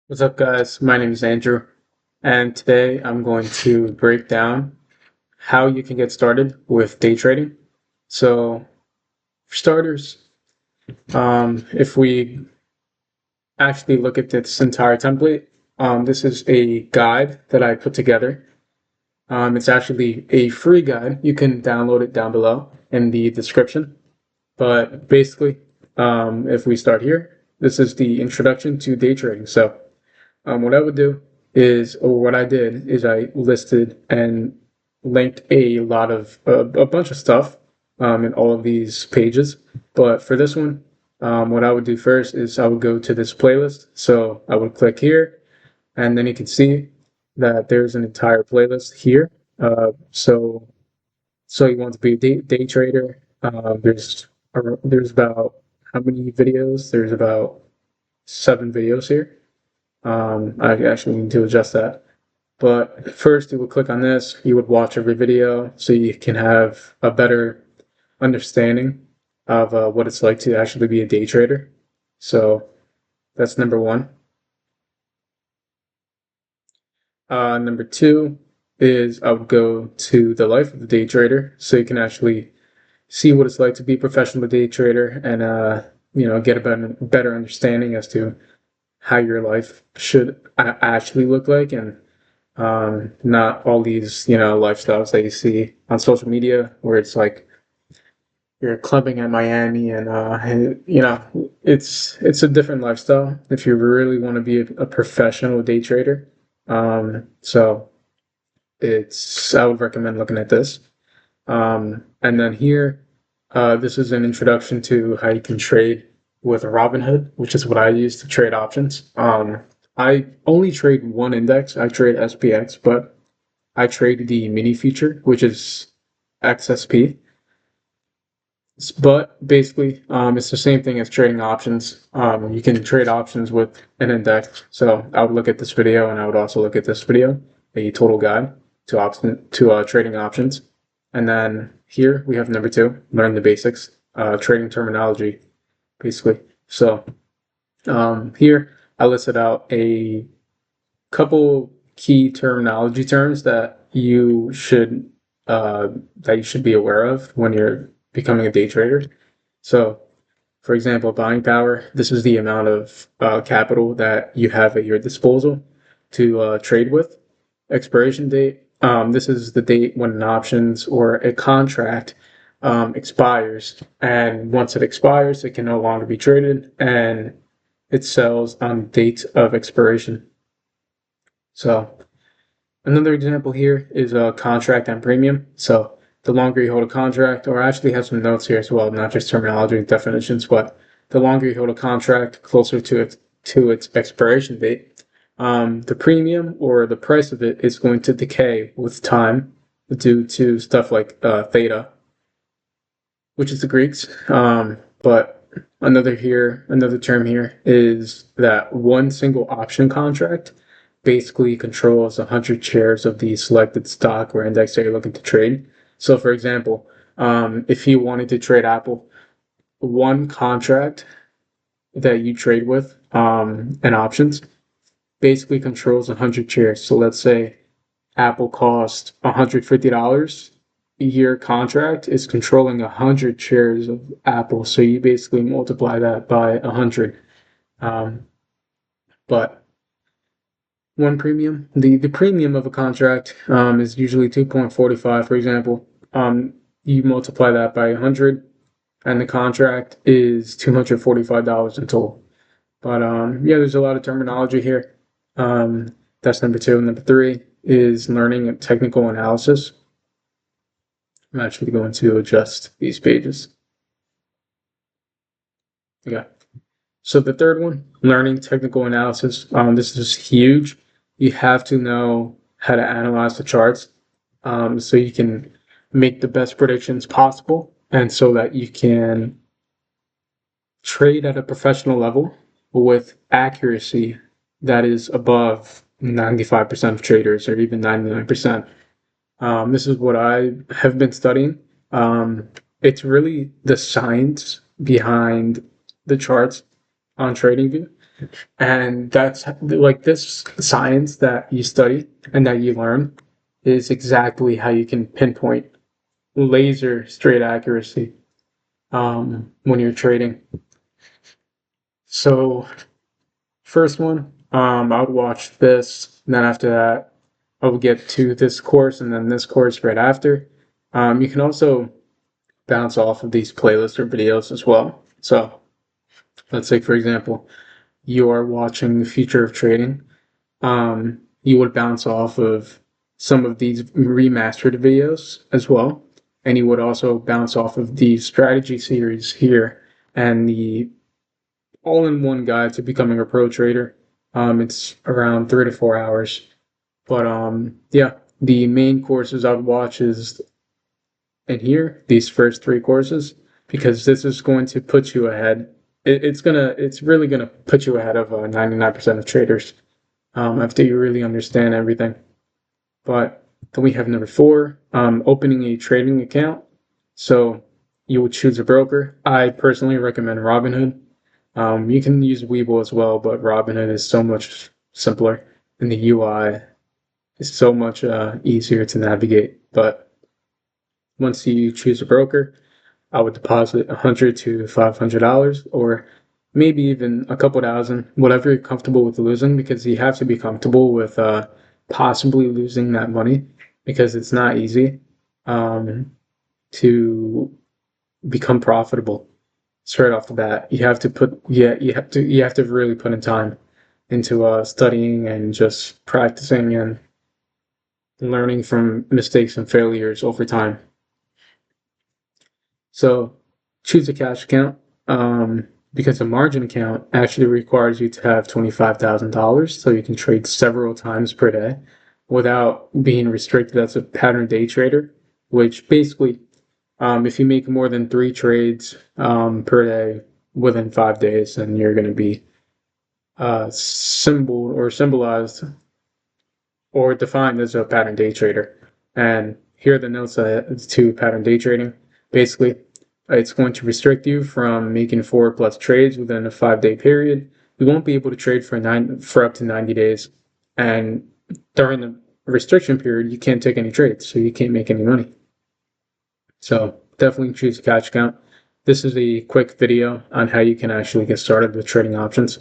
What's up, guys? My name is Andrew, and today I'm going to break down how you can get started with day trading. So, for starters, if we actually look at this entire template, this is a guide that I put together. It's actually a free guide. You can download it down below in the description. But basically, if we start here, this is the introduction to day trading. So, what I would do is, or what I did is I listed and linked a lot of a bunch of stuff in all of these pages. But for this one, what I would do first is I would go to this playlist. So I would click here, and then you can see that there's an entire playlist here. So you want to be a day trader. There's about how many videos? There's about 7 videos here. I actually need to adjust that. But first, you would click on this. You would watch every video so you can have a better understanding of what it's like to actually be a day trader. So that's number one. Number two is I would go to the life of the day trader so you can actually see what it's like to be a professional day trader and get a better understanding as to how your life should actually look like and not all these lifestyles that you see on social media where it's like you're clubbing at Miami and it's a different lifestyle if you really want to be a professional day trader. So it's I would recommend looking at this. And then here, this is an introduction to how you can trade with Robinhood, which is what I use to trade options. I only trade one index. I trade SPX, but I trade the mini feature, which is XSP. But basically, it's the same thing as trading options. You can trade options with an index. So I would look at this video, and I would also look at this video, a total guide to trading options. And then here we have number two, learn the basics, trading terminology, basically. So here I listed out a couple key terminology terms that you should be aware of when you're becoming a day trader. So, for example, buying power. This is the amount of capital that you have at your disposal to trade with. Expiration date. This is the date when an options or a contract expires, and once it expires, it can no longer be traded, and it sells on date of expiration. So another example here is a contract and premium. So the longer you hold a contract, or I actually have some notes here as well, not just terminology and definitions, but the longer you hold a contract closer to its expiration date, the premium or the price of it is going to decay with time due to stuff like theta, which is the Greeks. But another term here is that one single option contract basically controls 100 shares of the selected stock or index that you're looking to trade. So, for example, if you wanted to trade Apple, one contract that you trade with and options basically controls 100 shares. So, let's say Apple cost $150. Your contract is controlling 100 shares of Apple. So, you basically multiply that by 100. Um, but one premium. The premium of a contract is usually 2.45, for example. You multiply that by 100, and the contract is $245 in total. But yeah, there's a lot of terminology here. That's number two. Number three is learning technical analysis. I'm actually going to adjust these pages. Okay. So the third one, learning technical analysis. This is huge. You have to know how to analyze the charts so you can make the best predictions possible and so that you can trade at a professional level with accuracy that is above 95% of traders or even 99%. This is what I have been studying. It's really the science behind the charts on TradingView. And that's like this science that you study and that you learn is exactly how you can pinpoint laser straight accuracy when you're trading. So first one, I would watch this, and then after that, I would get to this course, and then this course right after. You can also bounce off of these playlists or videos as well. So let's say, for example, you are watching the Future of Trading. You would bounce off of some of these remastered videos as well, and you would also bounce off of the strategy series here and the all-in-one guide to becoming a pro trader. It's around 3 to 4 hours. But yeah, the main courses I'd watch is in here, these first three courses, because this is going to put you ahead. It's really gonna put you ahead of 99% of traders after you really understand everything. But then we have number four, opening a trading account. So you would choose a broker. I personally recommend Robinhood. You can use Webull as well, but Robinhood is so much simpler, and the UI is so much easier to navigate. But once you choose a broker, I would deposit $100 to $500, or maybe even a couple thousand, whatever you're comfortable with losing, because you have to be comfortable with possibly losing that money, because it's not easy to become profitable straight off the bat. You have to really put in time into studying and just practicing and learning from mistakes and failures over time. So choose a cash account, because a margin account actually requires you to have $25,000 so you can trade several times per day without being restricted as a pattern day trader, which basically, if you make more than 3 trades per day within 5 days, then you're going to be symbolized or defined as a pattern day trader. And here are the notes to pattern day trading. Basically, it's going to restrict you from making 4+ trades within a 5-day period. You won't be able to trade for up to 90 days. And during the restriction period, you can't take any trades, so you can't make any money. So definitely choose a cash account. This is a quick video on how you can actually get started with trading options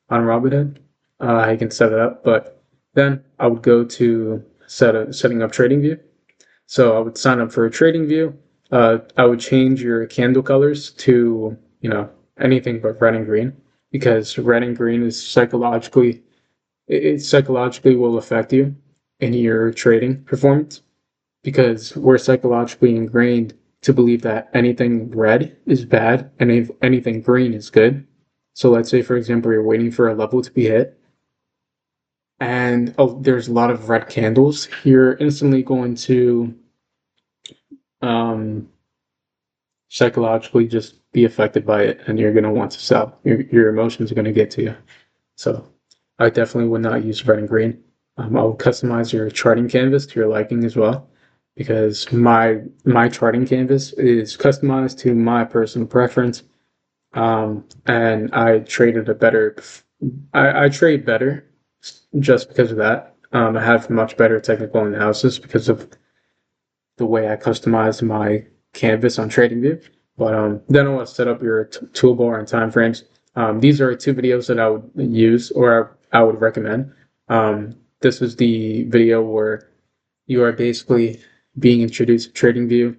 on Robinhood. How you can set it up, but then I would go to setting up TradingView. So I would sign up for a TradingView. I would change your candle colors to, anything but red and green, because red and green is it psychologically will affect you in your trading performance, because we're psychologically ingrained to believe that anything red is bad and anything green is good. So let's say, for example, you're waiting for a level to be hit and there's a lot of red candles. You're instantly going to psychologically just be affected by it, and you're going to want to sell. Your emotions are going to get to you. So I definitely would not use red and green. I will customize your charting canvas to your liking as well, because my charting canvas is customized to my personal preference. And I traded I trade better just because of that. I have much better technical analysis because of the way I customize my canvas on TradingView. But then I'll set up your toolbar and timeframes. These are 2 videos that I would use, or I would recommend. This is the video where you are basically being introduced to TradingView,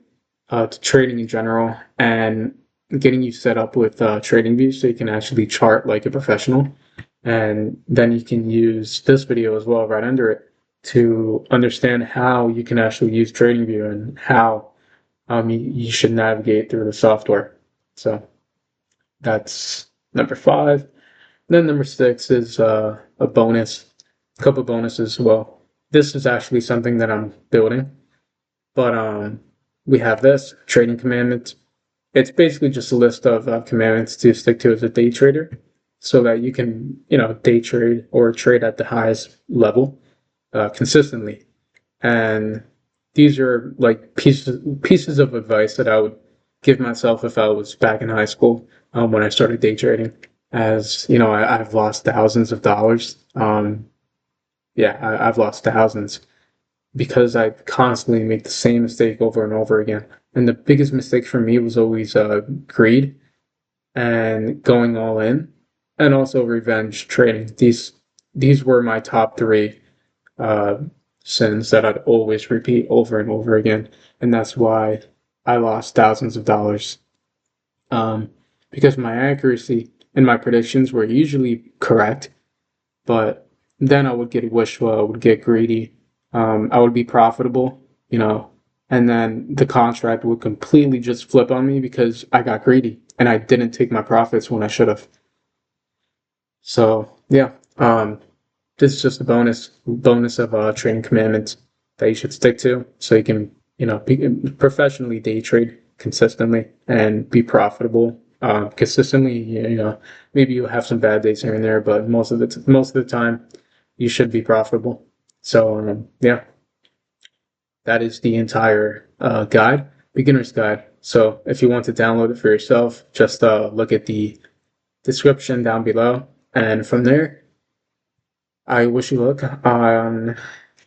to trading in general, and getting you set up with TradingView so you can actually chart like a professional. And then you can use this video as well right under it to understand how you can actually use TradingView and how you should navigate through the software. So that's number 5. Then number 6 is a couple bonuses. Well, this is actually something that I'm building, but we have this trading commandments. It's basically just a list of commandments to stick to as a day trader, so that you can, day trade or trade at the highest level consistently. And these are like pieces of advice that I would give myself if I was back in high school when I started day trading. as you know, I've lost thousands of dollars. Yeah, I've lost thousands because I constantly make the same mistake over and over again. And the biggest mistake for me was always greed and going all in, and also revenge trading. These were my top three uh, sins that I'd always repeat over and over again, and that's why I lost thousands of dollars. Um, because my accuracy and my predictions were usually correct, but then I would get wishful, I would get greedy, I would be profitable, you know, and then the contract would completely just flip on me because I got greedy and I didn't take my profits when I should have. So yeah, this is just a bonus of training commandments that you should stick to, so you can professionally day trade consistently and be profitable consistently. Maybe you have some bad days here and there, but most of the time you should be profitable. So yeah, that is the entire guide, beginner's guide. So if you want to download it for yourself, just look at the description down below, and from there, I wish you luck on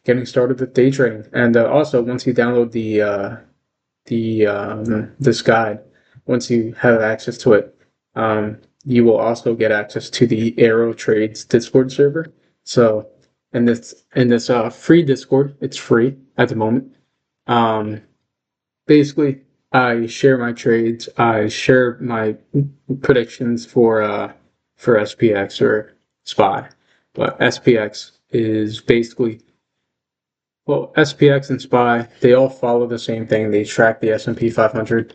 getting started with day trading. And also, once you download the this guide, once you have access to it, you will also get access to the Aero Trades Discord server. So in this free Discord, it's free at the moment. Um, Basically, I share my trades. I share my predictions for SPX or SPY. But SPX is basically, well, SPX and SPY, they all follow the same thing. They track the S&P 500.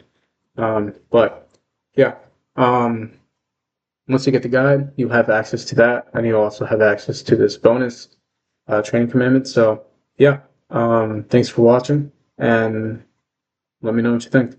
But yeah, once you get the guide, you have access to that, and you also have access to this bonus training commandment. So yeah, thanks for watching, and let me know what you think.